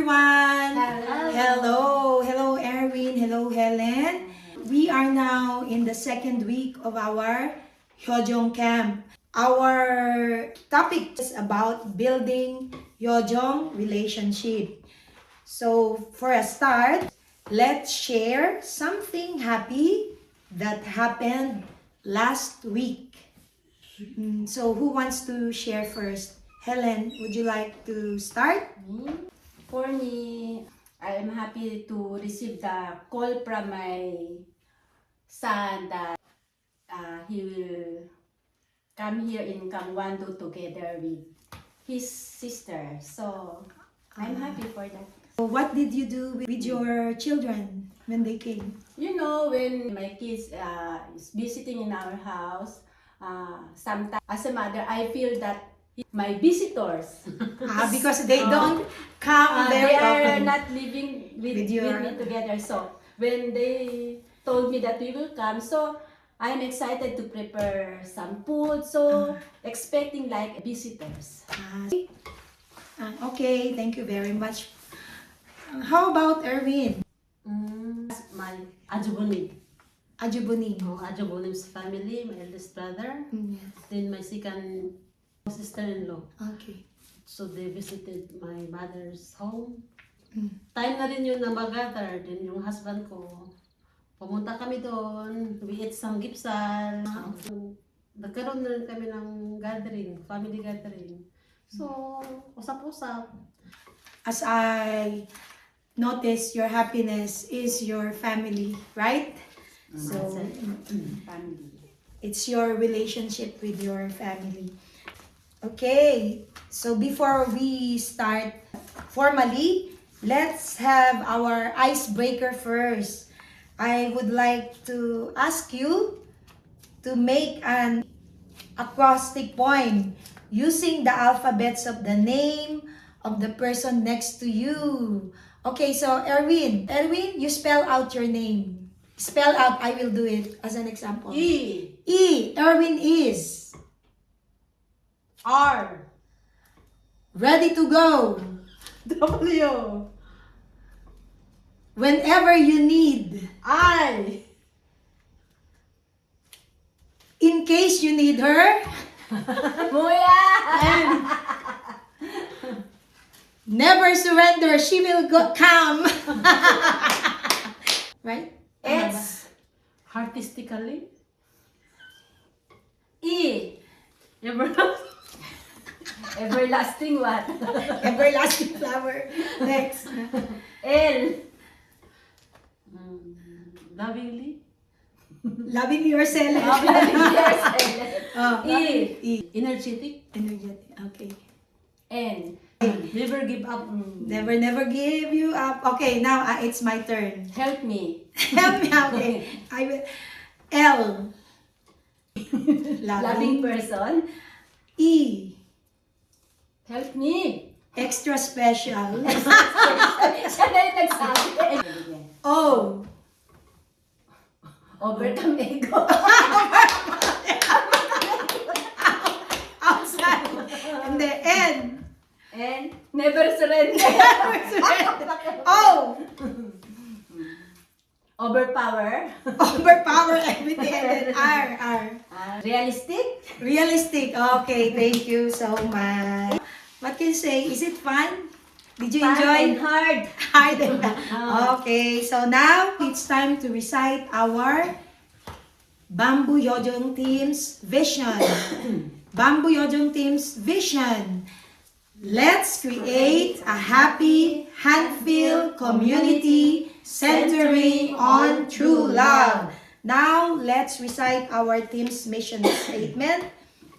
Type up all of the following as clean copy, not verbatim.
everyone! Hello. Hello Erwin, hello Helen. We are now in the second week of our Hyojong camp. Our topic is about building Hyojong relationship. So for a start, let's share something happy that happened last week. So who wants to share first? Helen, would you like to start? For me, I am happy to receive the call from my son that he will come here in Kangwando together with his sister. So I'm happy for that. What did you do with your children when they came? You know, when my kids is visiting in our house, sometimes as a mother, I feel that my visitors. Because they don't come very they are often. not living with me together. So when they told me that we will come, so I'm excited to prepare some food. So expecting like visitors. Okay, thank you very much. How about Erwin? My Ajubunim. Ajubuni. Ajubunim's family, my eldest brother, Yes. then my second sister-in-law. Okay. So they visited my mother's home. Time na rin yun na mag-gather. Then yung husband ko, pumunta kami doon. We ate some gipsal. Nagkaroon na rin kami ng gathering, family gathering. So, usap-usap. As I notice, your happiness is your family, right? So, Family. it's your relationship with your family. Okay, so before we start formally, let's have our icebreaker first. I would like to ask you to make an acrostic poem using the alphabets of the name of the person next to you. Okay, so Erwin, you spell out your name. Spell out, I will do it as an example. E. Erwin is R. ready to go W. whenever you need. I. In case you need her, Muya! never surrender. She will come. Right? S. Artistically. E. Everlasting. Everlasting what? Everlasting flower. Next. L. Lovingly. Loving yourself. Oh, E. Energetic. energetic. Okay. N. Never give up. Never give you up. Okay, now it's my turn. Help me. Help me. Okay. I will. L. Loving person. E. Help me. Extra special. Siya na yung nagsabi. O. Overcome ego. Outside. And the N. And never surrender. O. Overpower. Overpower everything. And then R. Realistic. Realistic. Okay, thank you so much. What can you say? Is it fun? Did you enjoy? And hard. Hard and okay, so now it's time to recite our Bamboo Hyojong Team's vision. Bamboo Hyojong Team's vision. Let's create a happy, hand-filled community centering on true love. Now, let's recite our team's mission statement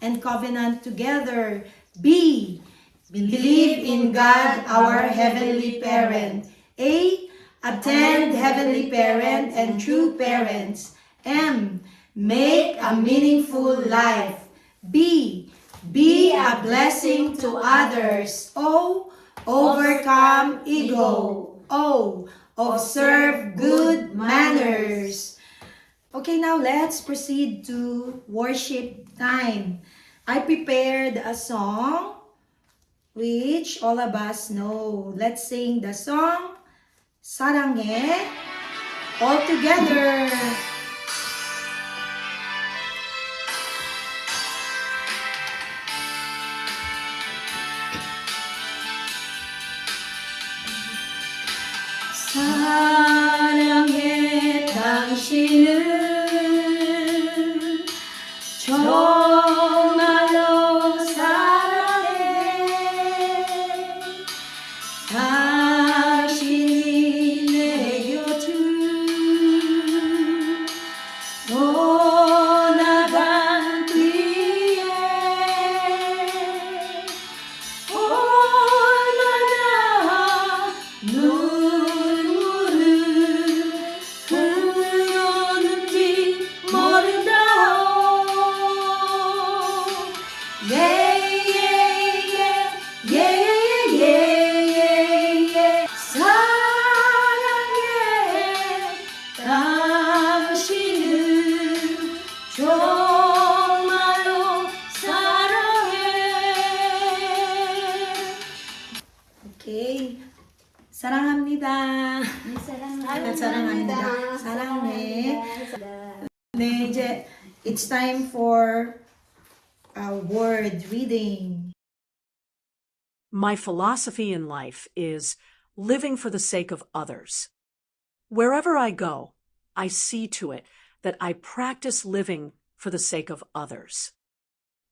and covenant together. B. Believe in God, our Heavenly Parent. A. Attend Heavenly Parent and true parents. M. Make a meaningful life. B. Be a blessing to others. O. Overcome ego. O. Observe good manners. Okay, now let's proceed to worship time. I prepared a song which all of us know. Let's sing the song 사랑해 all together. 사랑해 당신을 정말로 사랑해 당신이 내 곁을 떠나간 뒤에 얼마나 눈물을 흘렸는지 모른다오. 예예예예예예예예 사랑해 당신을 정말로 사랑해. 오케이. 사랑합니다. 사랑합니다. 사랑해. 네, 이제 it's time for a word reading. My philosophy in life is living for the sake of others. Wherever I go, I see to it that I practice living for the sake of others.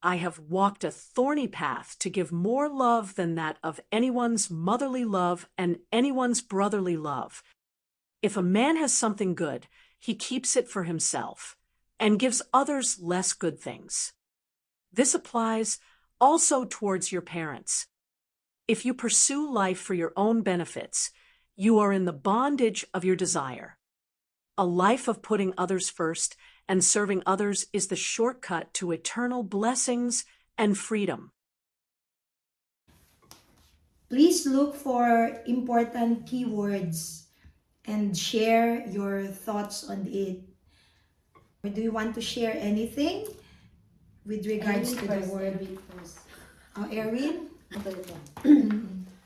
I have walked a thorny path to give more love than that of anyone's motherly love and anyone's brotherly love. If a man has something good, he keeps it for himself and gives others less good things. This applies also towards your parents. If you pursue life for your own benefits, you are in the bondage of your desire. A life of putting others first and serving others is the shortcut to eternal blessings and freedom. Please look for important keywords and share your thoughts on it. Do you want to share anything with regards to the word? Oh, Erin?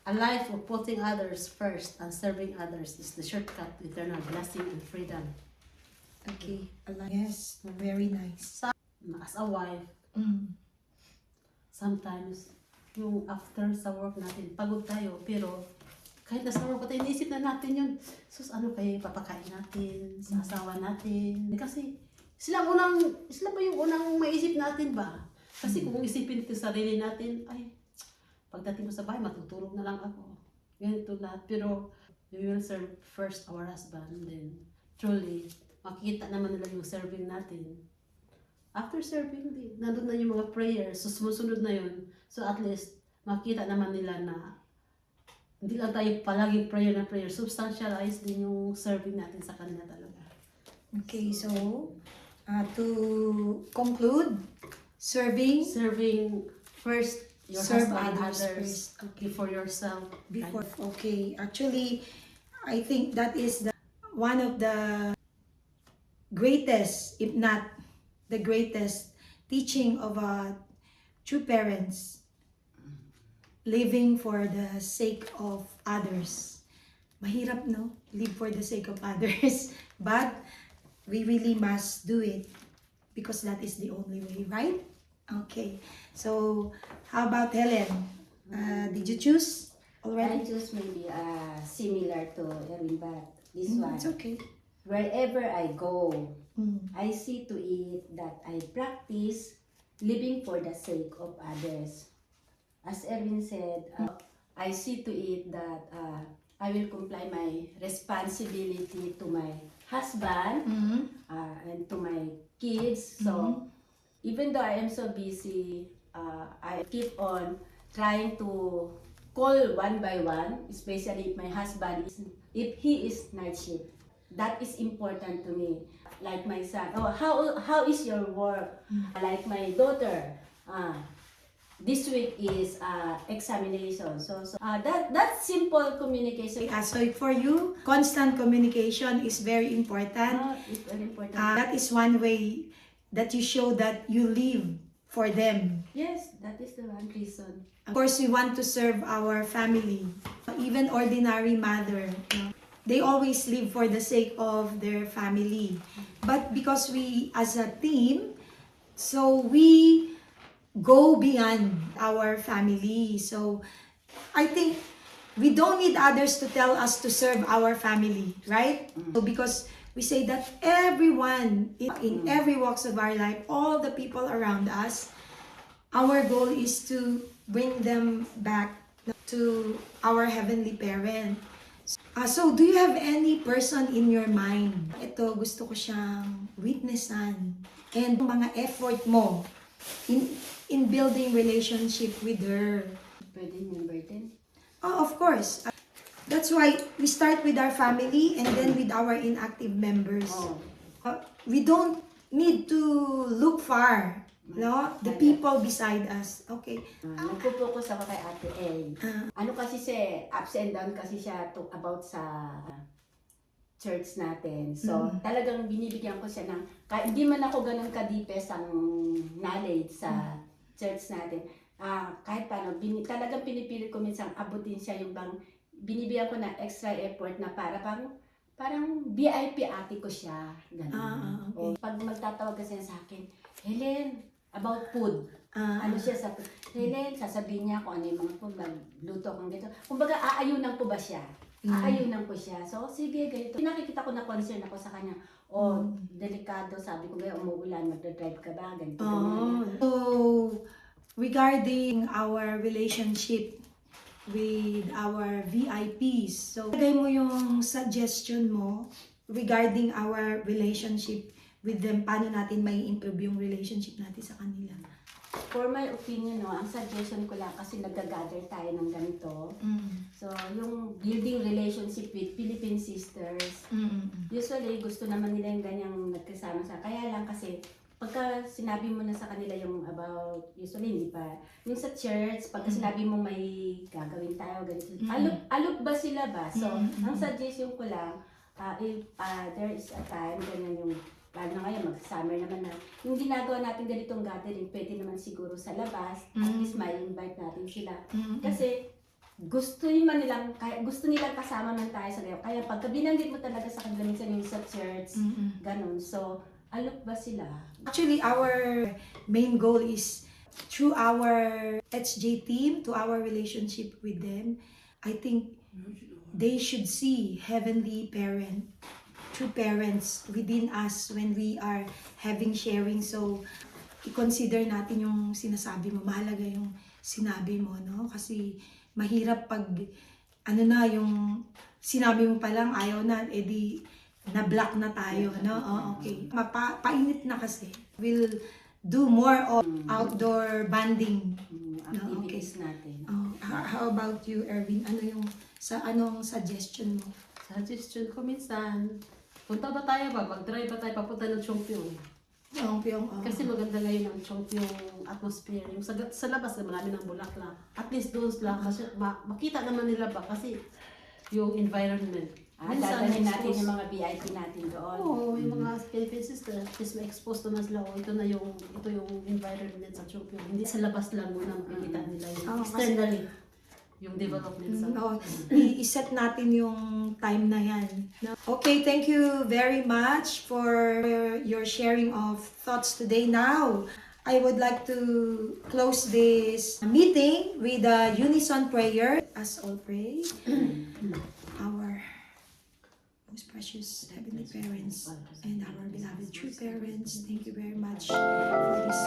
A life of putting others first and serving others is the shortcut to eternal blessing and freedom. Okay. Yes, very nice. As a wife, sometimes yung after sa work natin, pagod tayo, pero kahit nasa work tayo, iniisip na natin yun. Sus, ano kayo papakain natin sa asawa natin? Kasi sila ba yung unang maisip natin ba? Kasi kung isipin ito sa sarili natin, ay, pagdating ko sa bahay, matutulog na lang ako. Ganito lahat. Pero we will serve first our husband, then truly, makikita naman nila yung serving natin. After serving, nandun na yung mga prayers, so sumusunod na yun. So at least, makikita naman nila na hindi lang tayo palaging prayer na prayer, substantialize din yung serving natin sa kanila talaga. Okay, so to conclude, serving first your serve husband and others others first. Okay. before yourself. Before, okay. Actually, I think that is one of the greatest, if not the greatest, teaching of true parents. Living for the sake of others. Mahirap, no? Live for the sake of others. But we really must do it because that is the only way, right? Okay. So, how about Helen? Did you choose I already? choose maybe similar to Erwin, but this one. It's okay. Wherever I go, Mm. I see to it that I practice living for the sake of others. As Erwin said, I see to it that I will comply my responsibility to my husband Mm-hmm. and to my kids. So even though I am so busy, I keep on trying to call one by one, especially if my husband if he is night shift. That is important to me. Like my son, oh, how is your work? Like my daughter, this week is examination. So that simple communication So for you, constant communication is very important. is very important. That is one way that you show that you live for them. Yes, that is the one reason. Of course, we want to serve our family, even ordinary mother. They always live for the sake of their family. But because we, as a team, so we go beyond our family. So I think we don't need others to tell us to serve our family, right? So because we say that everyone in every walks of our life, all the people around us, our goal is to bring them back to our heavenly parent. So do you have any person in your mind? Ito, gusto ko siyang witnessan. And mga effort mo in building relationship with her. Pwede yung burden. Oh, of course. That's why we start with our family and then with our inactive members. Oh. We don't need to look far, no? The people beside us. Okay. Nagpo-focus ako kay Ate El. Ano kasi siya, ups and down kasi siya about sa church natin. So, talagang binibigyan ko siya ng, hindi man ako ganun kadipes ang knowledge sa church natin. Kahit paano, talagang pinipilit ko minsan abutin siya yung bang, binibigyan ko na extra effort na parang VIP ate ko siya. Ganun. Okay. Pag magtatawag kasi sa akin, Helen, about food. Ano siya sa Helen, sasabihin niya kung ano yung mga food, magluto kang ganito. Kumbaga, aayunan ko ba siya? Aayunan ko siya. So, sige, ganito. Pinakikita ko na concern ako sa kanya. Delikado, sabi ko, gaya umuulan, magdadrive ka ba? Ganito, ganyan. So, regarding our relationship with our VIPs, so lagay mo yung suggestion mo regarding our relationship with them, paano natin may improve yung relationship natin sa kanila. For my opinion, ang suggestion ko lang kasi nag-gather tayo ng ganito. So, yung building relationship with Philippine sisters, usually gusto naman nila yung ganyang nagkasama sa. Kaya lang kasi, pagka sinabi mo na sa kanila yung about, usually hindi pa, yung sa church, pagka sinabi mo may gagawin tayo, ganito, alok ba sila ba? So, ang suggestion ko lang, if there is a time, ganyan yung, lalo na ngayon, mag-summer naman na, yung ginagawa natin ganitong gathering, pwede naman siguro sa labas, at least may invite natin sila. Kasi, gusto nilang kasama man tayo sa ngayon. Kaya pagka binanggit mo talaga sa kanila minsan yung sa church, ganun. So, alok ba sila? Actually, our main goal is through our HJ team, to our relationship with them, I think they should see heavenly parent, true parents within us when we are having sharing. So, i-consider natin yung sinasabi mo. Mahalaga yung sinabi mo, no? Kasi mahirap pag, yung sinabi mo pa lang, ayaw na, edi na-block na tayo, no? Okay. Painit na kasi. We'll do more of outdoor banding. Activities natin. How about you, Erwin? Anong suggestion mo? Suggestion ko minsan, punta ba tayo mag-drive ba tayo papunta ng Chongpyong? Kasi maganda ngayon ang Chongpyong atmosphere. Yung sa labas na marami ng bulaklak. At least doon lang, kasi makita naman nila ba kasi yung environment. Dadalhin natin yung mga VIP natin doon. Oo, yung mga Philippine sisters, at least ma-expose naman sila, ito yung environment sa Chongpyong. Hindi sa labas lang muna makikita nila yung externally. Yung development sa... I-set natin yung time na yan. Okay, thank you very much for your sharing of thoughts today. Now, I would like to close this meeting with a unison prayer. As all pray, our most precious heavenly parents and our beloved true parents, thank you very much for this